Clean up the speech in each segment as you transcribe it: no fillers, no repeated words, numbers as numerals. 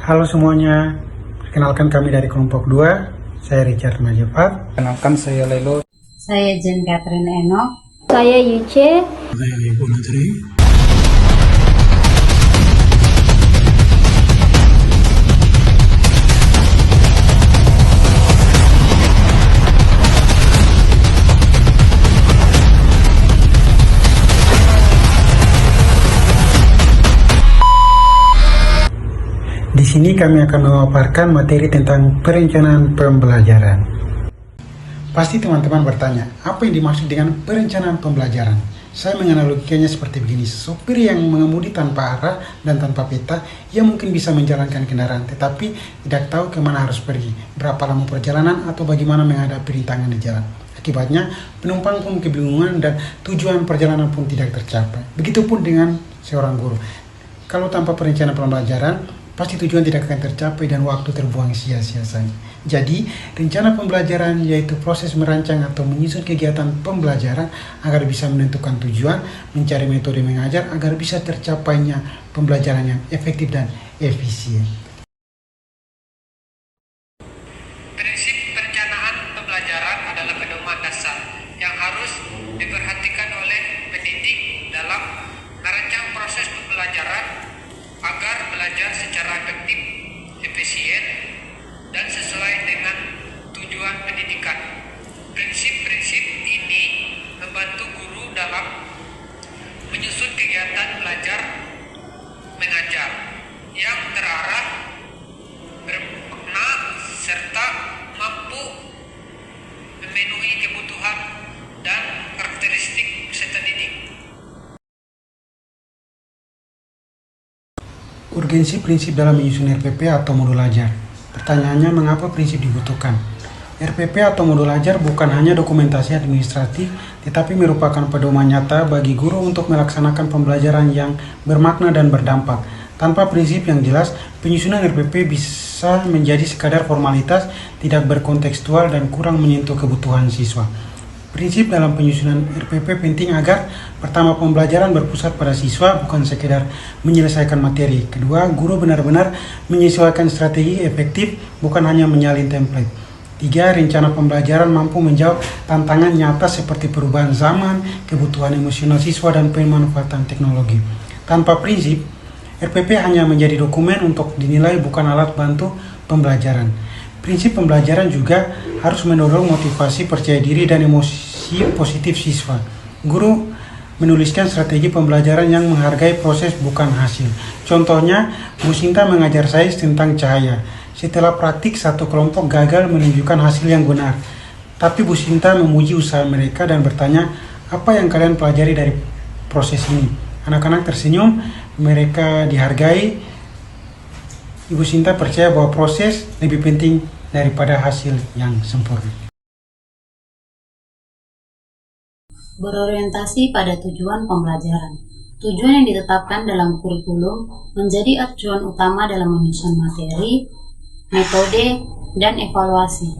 Halo semuanya, perkenalkan kami dari kelompok 2, saya Richard Majefat. Kenalkan saya Lelo. Saya Jen Catherine Eno. Saya Yuce. Saya Ibu Natri. Di sini kami akan memaparkan materi tentang perencanaan pembelajaran. Pasti teman-teman bertanya, apa yang dimaksud dengan perencanaan pembelajaran? Saya menganalogikannya seperti begini, sopir yang mengemudi tanpa arah dan tanpa peta, ia mungkin bisa menjalankan kendaraan, tetapi tidak tahu kemana harus pergi, berapa lama perjalanan, atau bagaimana menghadapi rintangan di jalan. Akibatnya, penumpang pun kebingungan dan tujuan perjalanan pun tidak tercapai. Begitupun dengan seorang guru. Kalau tanpa perencanaan pembelajaran, pasti tujuan tidak akan tercapai dan waktu terbuang sia-sia saja. Jadi, rencana pembelajaran yaitu proses merancang atau menyusun kegiatan pembelajaran agar bisa menentukan tujuan, mencari metode mengajar agar bisa tercapainya pembelajaran yang efektif dan efisien. Prinsip perencanaan pembelajaran adalah pedoman dasar yang harus diperhatikan oleh pendidik dalam merancang proses pembelajaran agar belajar secara efektif, efisien, dan sesuai dengan tujuan pendidikan. Prinsip-prinsip ini membantu guru dalam menyusun kegiatan belajar mengajar yang terarah, bermakna, serta mampu memenuhi kebutuhan dan karakteristik peserta didik. Urgensi prinsip dalam menyusun RPP atau modul ajar. Pertanyaannya, mengapa prinsip dibutuhkan? RPP atau modul ajar bukan hanya dokumentasi administratif, tetapi merupakan pedoman nyata bagi guru untuk melaksanakan pembelajaran yang bermakna dan berdampak. Tanpa prinsip yang jelas, penyusunan RPP bisa menjadi sekadar formalitas, tidak berkontekstual, dan kurang menyentuh kebutuhan siswa. Prinsip dalam penyusunan RPP penting agar pertama, pembelajaran berpusat pada siswa, bukan sekedar menyelesaikan materi. Kedua, guru benar-benar menyesuaikan strategi efektif, bukan hanya menyalin template. Tiga, rencana pembelajaran mampu menjawab tantangan nyata seperti perubahan zaman, kebutuhan emosional siswa, dan pemanfaatan teknologi. Tanpa prinsip, RPP hanya menjadi dokumen untuk dinilai, bukan alat bantu pembelajaran. Prinsip pembelajaran juga harus mendorong motivasi, percaya diri, dan emosi positif siswa. Guru menuliskan strategi pembelajaran yang menghargai proses bukan hasil. Contohnya, Bu Sinta mengajar sains tentang cahaya. Setelah praktik, satu kelompok gagal menunjukkan hasil yang benar. Tapi Bu Sinta memuji usaha mereka dan bertanya, apa yang kalian pelajari dari proses ini? Anak-anak tersenyum, mereka dihargai. Ibu Sinta percaya bahwa proses lebih penting daripada hasil yang sempurna. Berorientasi pada tujuan pembelajaran. Tujuan yang ditetapkan dalam kurikulum menjadi acuan utama dalam menyusun materi, metode, dan evaluasi.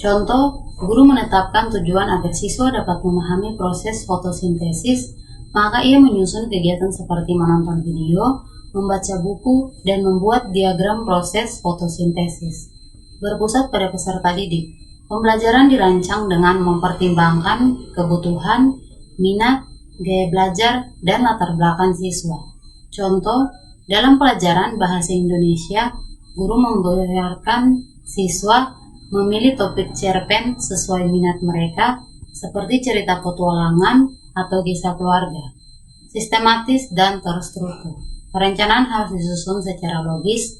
Contoh, guru menetapkan tujuan agar siswa dapat memahami proses fotosintesis, maka ia menyusun kegiatan seperti menonton video, membaca buku, dan membuat diagram proses fotosintesis. Berpusat pada peserta didik. Pembelajaran dirancang dengan mempertimbangkan kebutuhan, minat, gaya belajar, dan latar belakang siswa. Contoh, dalam pelajaran bahasa Indonesia, guru membiarkan siswa memilih topik cerpen sesuai minat mereka, seperti cerita petualangan atau kisah keluarga. Sistematis dan terstruktur. Perencanaan harus disusun secara logis,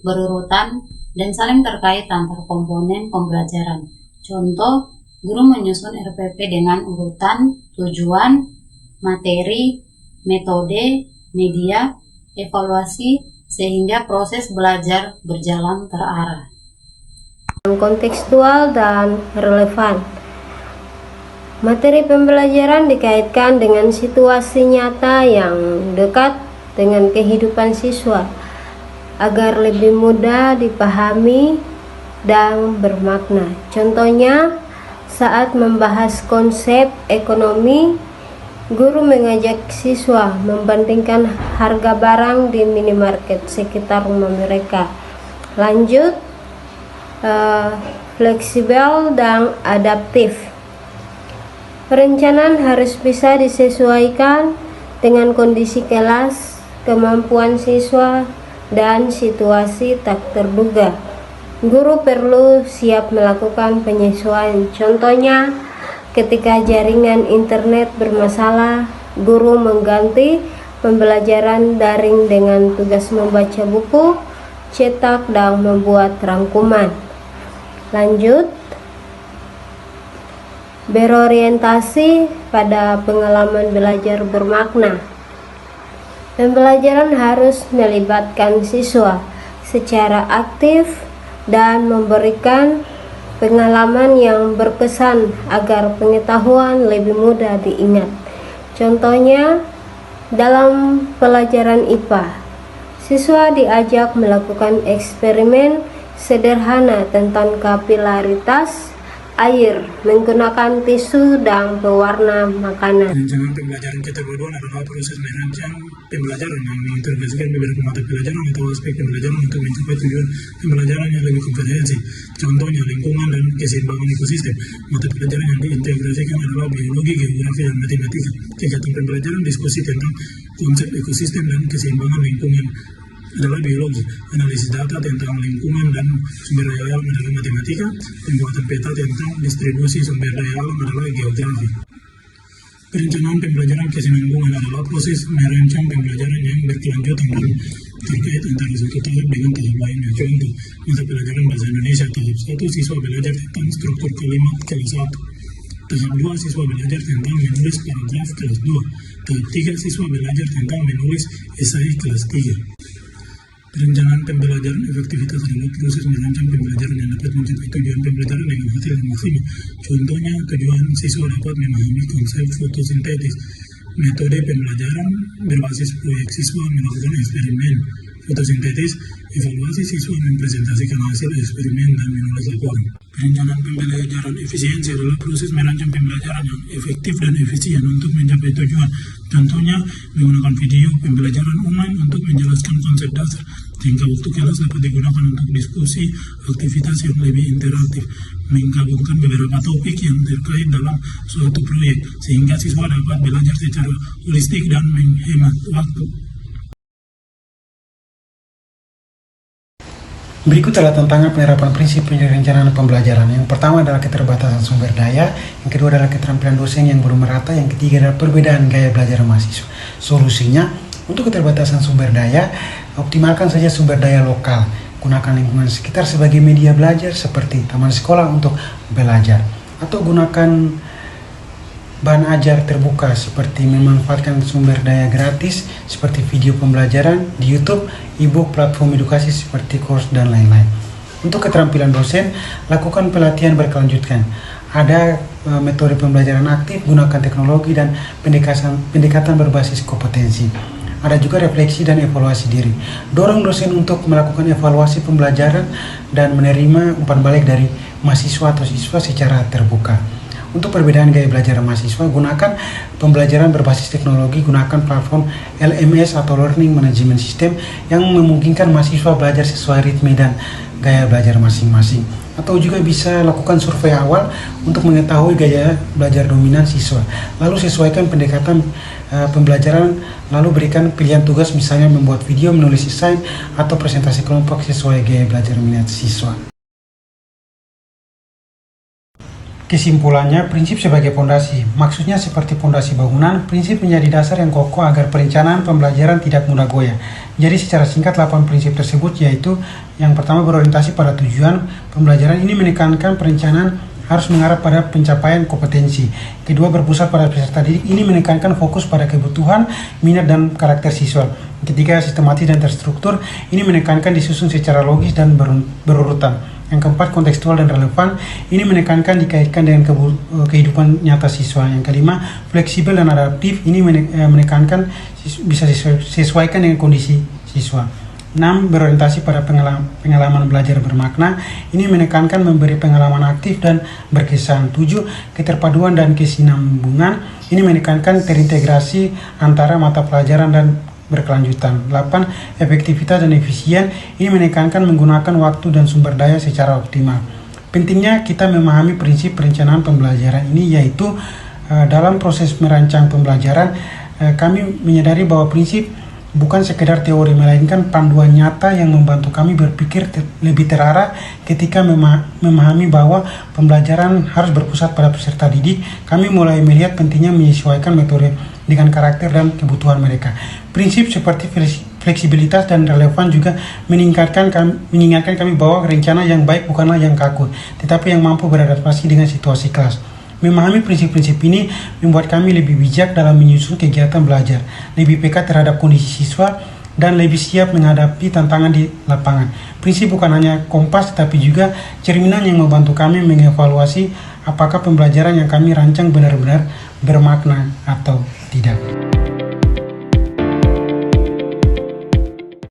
berurutan, dan saling terkait antar komponen pembelajaran. Contoh, guru menyusun RPP dengan urutan, tujuan, materi, metode, media, evaluasi, sehingga proses belajar berjalan terarah. Kontekstual dan relevan. Materi pembelajaran dikaitkan dengan situasi nyata yang dekat dengan kehidupan siswa, agar lebih mudah dipahami dan bermakna. Contohnya, saat membahas konsep ekonomi, guru mengajak siswa membandingkan harga barang di minimarket sekitar rumah mereka Lanjut, fleksibel dan adaptif. Perencanaan harus bisa disesuaikan dengan kondisi kelas, kemampuan siswa, dan situasi tak terduga. Guru perlu siap melakukan penyesuaian. Contohnya, ketika jaringan internet bermasalah, guru mengganti pembelajaran daring dengan tugas membaca buku, cetak, dan membuat rangkuman. Lanjut, berorientasi pada pengalaman belajar bermakna. Pembelajaran harus melibatkan siswa secara aktif dan memberikan pengalaman yang berkesan agar pengetahuan lebih mudah diingat. Contohnya, dalam pelajaran IPA, siswa diajak melakukan eksperimen sederhana tentang kapilaritas air menggunakan tisu dan pewarna makanan. Perencanaan pembelajaran keterpaduan adalah proses merancang pembelajaran yang mengintegrasikan beberapa mata pelajaran atau aspek pembelajaran untuk mencapai tujuan pembelajaran yang lebih komprehensif. Contohnya, lingkungan dan keseimbangan ekosistem. Mata pelajaran yang diintegrasikan adalah biologi, geografi, dan matematika. Kegiatan pembelajaran diskusi tentang konsep ekosistem dan keseimbangan lingkungan adalah biologi, analisis data tentang lingkungan dan sumber daya alam adalah matematika, pembuatan peta tentang distribusi sumber daya alam adalah geografi. Perencanaan pembelajaran kesinambungan adalah proses merancang pembelajaran yang berkelanjutan dan terkait antara satu tahap dengan tahap lainnya. Contoh, mata pelajaran bahasa Indonesia tahap 1, siswa belajar tentang struktur kalimat kelas 1. Tahap 2, siswa belajar tentang menulis paragraf kelas 2. Tahap 3, siswa belajar tentang menulis esai kelas 3. Perencanaan pembelajaran efektivitas adalah proses merancang pembelajaran yang dapat mencapai tujuan pembelajaran dengan hasil yang maksimal. Contohnya, tujuan siswa dapat memahami konsep fotosintesis. Metode pembelajaran berbasis proyek, siswa melakukan eksperimen fotosintesis, evaluasi, siswa mempresentasikan hasil eksperimen dan menulis laporan. Perencanaan pembelajaran efisiensi adalah proses merancang pembelajaran yang efektif dan efisien untuk mencapai tujuan. Contohnya, menggunakan video pembelajaran online untuk menjelaskan konsep dasar, sehingga waktu kelas dapat digunakan untuk diskusi, aktivitas yang lebih interaktif, menggabungkan beberapa topik yang terkait dalam suatu proyek, sehingga siswa dapat belajar secara holistik dan menghemat waktu. Berikut adalah tantangan penerapan prinsip perencanaan pembelajaran. Yang pertama adalah keterbatasan sumber daya, yang kedua adalah keterampilan dosen yang belum merata, yang ketiga adalah perbedaan gaya belajar mahasiswa. Solusinya, untuk keterbatasan sumber daya, optimalkan saja sumber daya lokal. Gunakan lingkungan sekitar sebagai media belajar seperti taman sekolah untuk belajar. Atau gunakan bahan ajar terbuka seperti memanfaatkan sumber daya gratis seperti video pembelajaran di YouTube, e-book, platform edukasi seperti course, dan lain-lain. Untuk keterampilan dosen, lakukan pelatihan berkelanjutan. Ada metode pembelajaran aktif, gunakan teknologi dan pendekatan berbasis kompetensi. Ada juga refleksi dan evaluasi diri. Dorong dosen untuk melakukan evaluasi pembelajaran dan menerima umpan balik dari mahasiswa atau siswa secara terbuka. Untuk perbedaan gaya belajar mahasiswa, gunakan pembelajaran berbasis teknologi, gunakan platform LMS atau Learning Management System yang memungkinkan mahasiswa belajar sesuai ritme dan gaya belajar masing-masing. Atau juga bisa lakukan survei awal untuk mengetahui gaya belajar dominan siswa. Lalu sesuaikan pendekatan pembelajaran, lalu berikan pilihan tugas, misalnya membuat video, menulis esai, atau presentasi kelompok sesuai gaya belajar minat siswa. Kesimpulannya, prinsip sebagai fondasi. Maksudnya seperti fondasi bangunan, prinsip menjadi dasar yang kokoh agar perencanaan pembelajaran tidak mudah goyah. Jadi secara singkat 8 prinsip tersebut yaitu yang pertama berorientasi pada tujuan pembelajaran. Ini menekankan perencanaan harus mengarah pada pencapaian kompetensi. Kedua, berpusat pada peserta didik. Ini menekankan fokus pada kebutuhan, minat, dan karakter siswa. Ketiga, sistematis dan terstruktur. Ini menekankan disusun secara logis dan berurutan. Yang keempat, kontekstual dan relevan. Ini menekankan dikaitkan dengan kehidupan nyata siswa. Yang kelima, fleksibel dan adaptif. Ini menekankan bisa disesuaikan dengan kondisi siswa. 6. Berorientasi pada pengalaman belajar bermakna. Ini menekankan memberi pengalaman aktif dan berkesan. 7. Keterpaduan dan kesinambungan. Ini menekankan terintegrasi antara mata pelajaran dan berkelanjutan. 8. Efektivitas dan efisien. Ini menekankan menggunakan waktu dan sumber daya secara optimal. Pentingnya kita memahami prinsip perencanaan pembelajaran ini, yaitu dalam proses merancang pembelajaran kami menyadari bahwa prinsip bukan sekedar teori, melainkan panduan nyata yang membantu kami berpikir lebih terarah. Ketika memahami bahwa pembelajaran harus berpusat pada peserta didik, kami mulai melihat pentingnya menyesuaikan metode dengan karakter dan kebutuhan mereka. Prinsip seperti fleksibilitas dan relevan juga mengingatkan kami bahwa rencana yang baik bukanlah yang kaku, tetapi yang mampu beradaptasi dengan situasi kelas. Memahami prinsip-prinsip ini membuat kami lebih bijak dalam menyusun kegiatan belajar, lebih peka terhadap kondisi siswa, dan lebih siap menghadapi tantangan di lapangan. Prinsip bukan hanya kompas, tetapi juga cerminan yang membantu kami mengevaluasi apakah pembelajaran yang kami rancang benar-benar bermakna atau tidak.